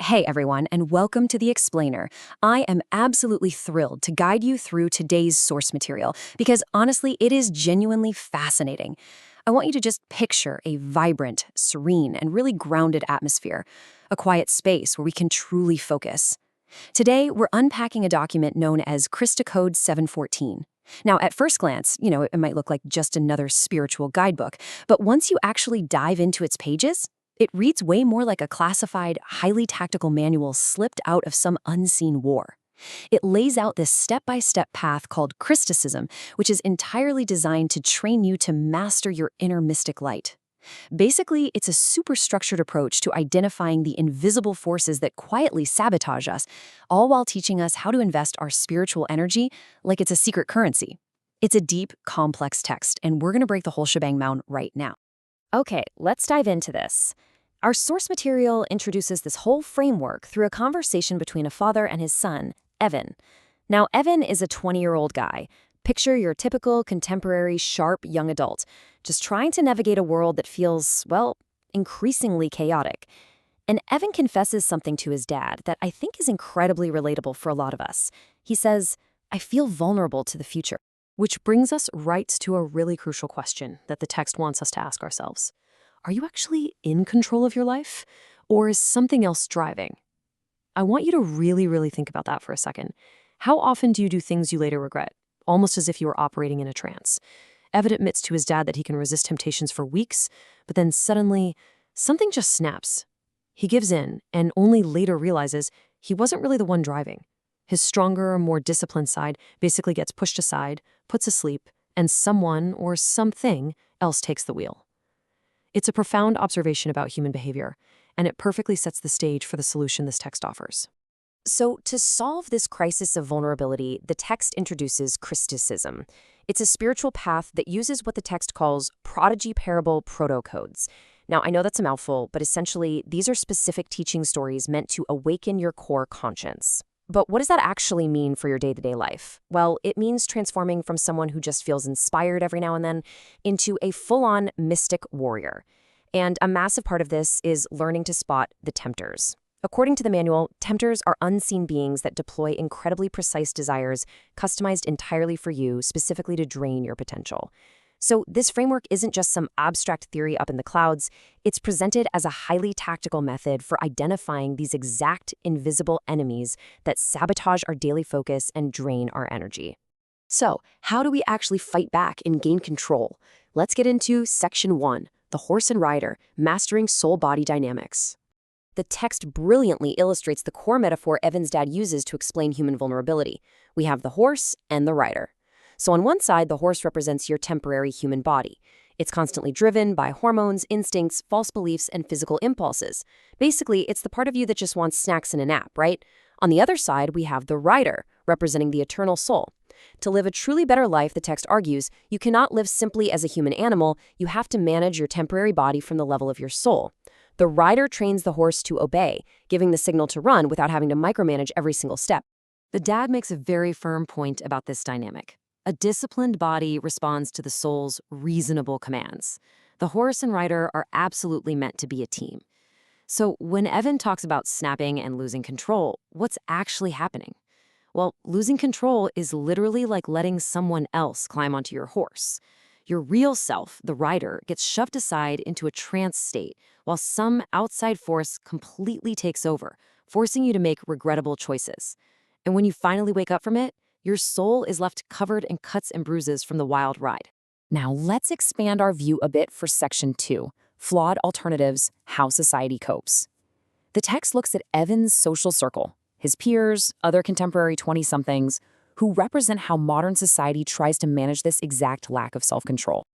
Hey everyone, and welcome to The Explainer. I am absolutely thrilled to guide you through today's source material because honestly, it is genuinely fascinating. I want you to just picture a vibrant, serene, and really grounded atmosphere, a quiet space where we can truly focus. Today, we're unpacking a document known as Crysticism 714. Now, at first glance, it might look like just another spiritual guidebook, but once you actually dive into its pages, it reads way more like a classified, highly tactical manual slipped out of some unseen war. It lays out this step-by-step path called Crysticism, which is entirely designed to train you to master your inner mystic light. Basically, it's a super-structured approach to identifying the invisible forces that quietly sabotage us, all while teaching us how to invest our spiritual energy like it's a secret currency. It's a deep, complex text, and we're going to break the whole shebang down right now. Okay, let's dive into this. Our source material introduces this whole framework through a conversation between a father and his son, Evan. Now, Evan is a 20-year-old guy. Picture your typical, contemporary, sharp young adult, just trying to navigate a world that feels, well, increasingly chaotic. And Evan confesses something to his dad that I think is incredibly relatable for a lot of us. He says, "I feel vulnerable to the future." Which brings us right to a really crucial question that the text wants us to ask ourselves. Are you actually in control of your life? Or is something else driving? I want you to really think about that for a second. How often do you do things you later regret? Almost as if you were operating in a trance. Evan admits to his dad that he can resist temptations for weeks, but then suddenly, something just snaps. He gives in, and only later realizes he wasn't really the one driving. His stronger, more disciplined side basically gets pushed aside, puts asleep, and someone or something else takes the wheel. It's a profound observation about human behavior, and it perfectly sets the stage for the solution this text offers. So, to solve this crisis of vulnerability, the text introduces Crysticism. It's a spiritual path that uses what the text calls prodigy parable proto-codes. Now, I know that's a mouthful, but essentially, these are specific teaching stories meant to awaken your core conscience. But what does that actually mean for your day-to-day life? Well, it means transforming from someone who just feels inspired every now and then into a full-on mystic warrior. And a massive part of this is learning to spot the tempters. According to the manual, tempters are unseen beings that deploy incredibly precise desires customized entirely for you, specifically to drain your potential. So this framework isn't just some abstract theory up in the clouds. It's presented as a highly tactical method for identifying these exact invisible enemies that sabotage our daily focus and drain our energy. So, how do we actually fight back and gain control? Let's get into Section 1, the horse and rider, mastering soul-body dynamics. The text brilliantly illustrates the core metaphor Evan's dad uses to explain human vulnerability. We have the horse and the rider. So on one side, the horse represents your temporary human body. It's constantly driven by hormones, instincts, false beliefs, and physical impulses. Basically, it's the part of you that just wants snacks and a nap, right? On the other side, we have the rider, representing the eternal soul. To live a truly better life, the text argues, you cannot live simply as a human animal. You have to manage your temporary body from the level of your soul. The rider trains the horse to obey, giving the signal to run without having to micromanage every single step. The dad makes a very firm point about this dynamic. A disciplined body responds to the soul's reasonable commands. The horse and rider are absolutely meant to be a team. So when Evan talks about snapping and losing control, what's actually happening? Well, losing control is literally like letting someone else climb onto your horse. Your real self, the rider, gets shoved aside into a trance state, while some outside force completely takes over, forcing you to make regrettable choices. And when you finally wake up from it, your soul is left covered in cuts and bruises from the wild ride. Now let's expand our view a bit for Section 2, Flawed Alternatives, How Society Copes. The text looks at Evan's social circle, his peers, other contemporary 20-somethings, who represent how modern society tries to manage this exact lack of self-control.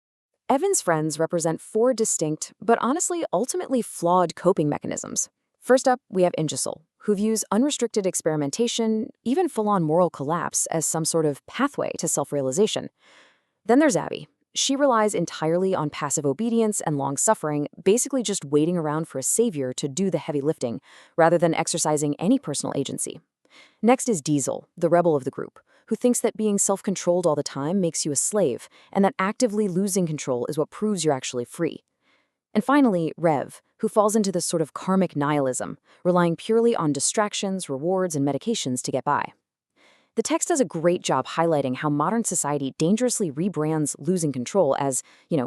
Evan's friends represent 4 distinct, but honestly ultimately flawed coping mechanisms. First up, we have Ingesoul, who views unrestricted experimentation, even full-on moral collapse, as some sort of pathway to self-realization. Then there's Abby. She relies entirely on passive obedience and long-suffering, basically just waiting around for a savior to do the heavy lifting, rather than exercising any personal agency. Next is Diesel, the rebel of the group, who thinks that being self-controlled all the time makes you a slave, and that actively losing control is what proves you're actually free. And finally, Rev, who falls into this sort of karmic nihilism, relying purely on distractions, rewards, and medications to get by. The text does a great job highlighting how modern society dangerously rebrands losing control as,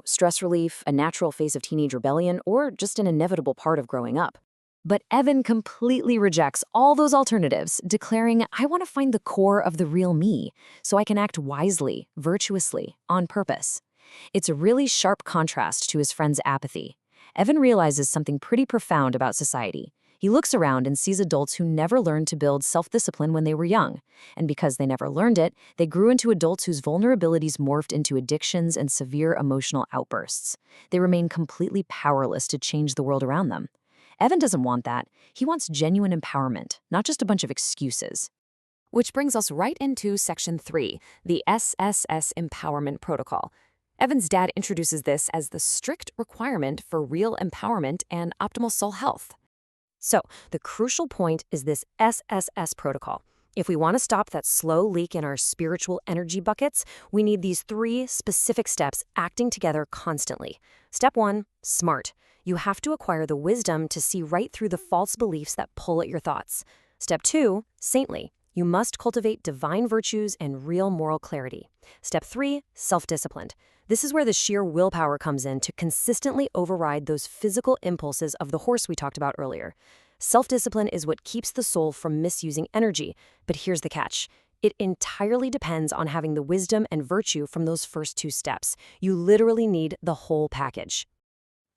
stress relief, a natural phase of teenage rebellion, or just an inevitable part of growing up. But Evan completely rejects all those alternatives, declaring, I want to find the core of the real me, so I can act wisely, virtuously, on purpose. It's a really sharp contrast to his friend's apathy. Evan realizes something pretty profound about society. He looks around and sees adults who never learned to build self-discipline when they were young. And because they never learned it, they grew into adults whose vulnerabilities morphed into addictions and severe emotional outbursts. They remain completely powerless to change the world around them. Evan doesn't want that. He wants genuine empowerment, not just a bunch of excuses. Which brings us right into Section 3, the SSS Empowerment Protocol. Evan's dad introduces this as the strict requirement for real empowerment and optimal soul health. So, the crucial point is this SSS protocol. If we want to stop that slow leak in our spiritual energy buckets, we need these 3 specific steps acting together constantly. Step 1, smart. You have to acquire the wisdom to see right through the false beliefs that pull at your thoughts. Step 2, saintly. You must cultivate divine virtues and real moral clarity. Step 3, self-disciplined. This is where the sheer willpower comes in to consistently override those physical impulses of the horse we talked about earlier. Self-discipline is what keeps the soul from misusing energy, but here's the catch. It entirely depends on having the wisdom and virtue from those first 2 steps. You literally need the whole package.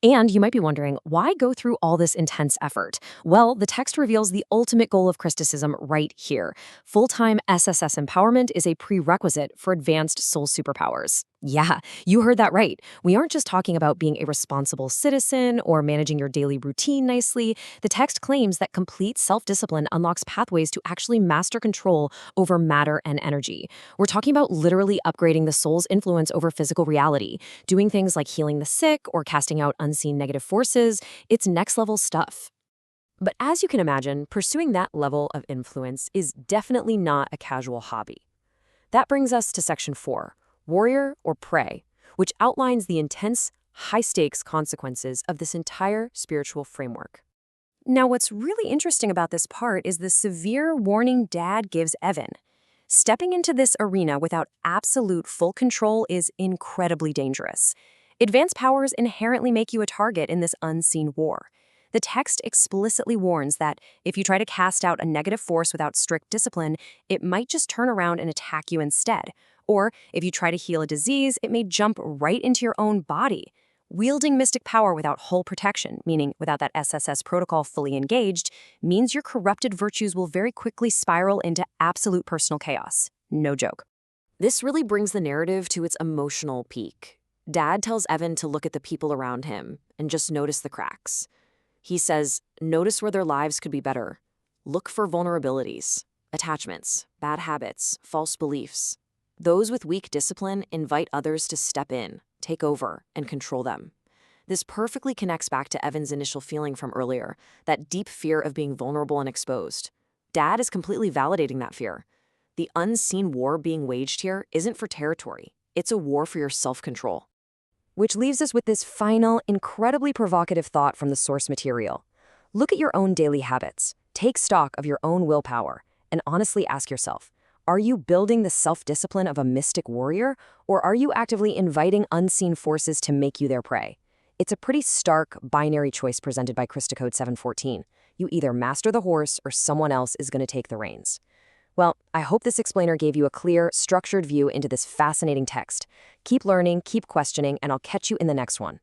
And you might be wondering, why go through all this intense effort? Well, the text reveals the ultimate goal of Crysticism right here. Full-time SSS empowerment is a prerequisite for advanced soul superpowers. Yeah, you heard that right. We aren't just talking about being a responsible citizen or managing your daily routine nicely. The text claims that complete self-discipline unlocks pathways to actually master control over matter and energy. We're talking about literally upgrading the soul's influence over physical reality, doing things like healing the sick or casting out unseen negative forces. It's next-level stuff. But as you can imagine, pursuing that level of influence is definitely not a casual hobby. That brings us to Section 4. Warrior or prey, which outlines the intense, high-stakes consequences of this entire spiritual framework. Now, what's really interesting about this part is the severe warning Dad gives Evan. Stepping into this arena without absolute full control is incredibly dangerous. Advanced powers inherently make you a target in this unseen war. The text explicitly warns that if you try to cast out a negative force without strict discipline, it might just turn around and attack you instead. Or if you try to heal a disease, it may jump right into your own body. Wielding mystic power without whole protection, meaning without that SSS protocol fully engaged, means your corrupted virtues will very quickly spiral into absolute personal chaos. No joke. This really brings the narrative to its emotional peak. Dad tells Evan to look at the people around him and just notice the cracks. He says, notice where their lives could be better. Look for vulnerabilities, attachments, bad habits, false beliefs. Those with weak discipline invite others to step in, take over, and control them. This perfectly connects back to Evan's initial feeling from earlier, that deep fear of being vulnerable and exposed. Dad is completely validating that fear. The unseen war being waged here isn't for territory. It's a war for your self-control. Which leaves us with this final, incredibly provocative thought from the source material. Look at your own daily habits. Take stock of your own willpower, and honestly ask yourself, are you building the self-discipline of a mystic warrior, or are you actively inviting unseen forces to make you their prey? It's a pretty stark, binary choice presented by Crystic Code 714. You either master the horse or someone else is going to take the reins. Well, I hope this explainer gave you a clear, structured view into this fascinating text. Keep learning, keep questioning, and I'll catch you in the next one.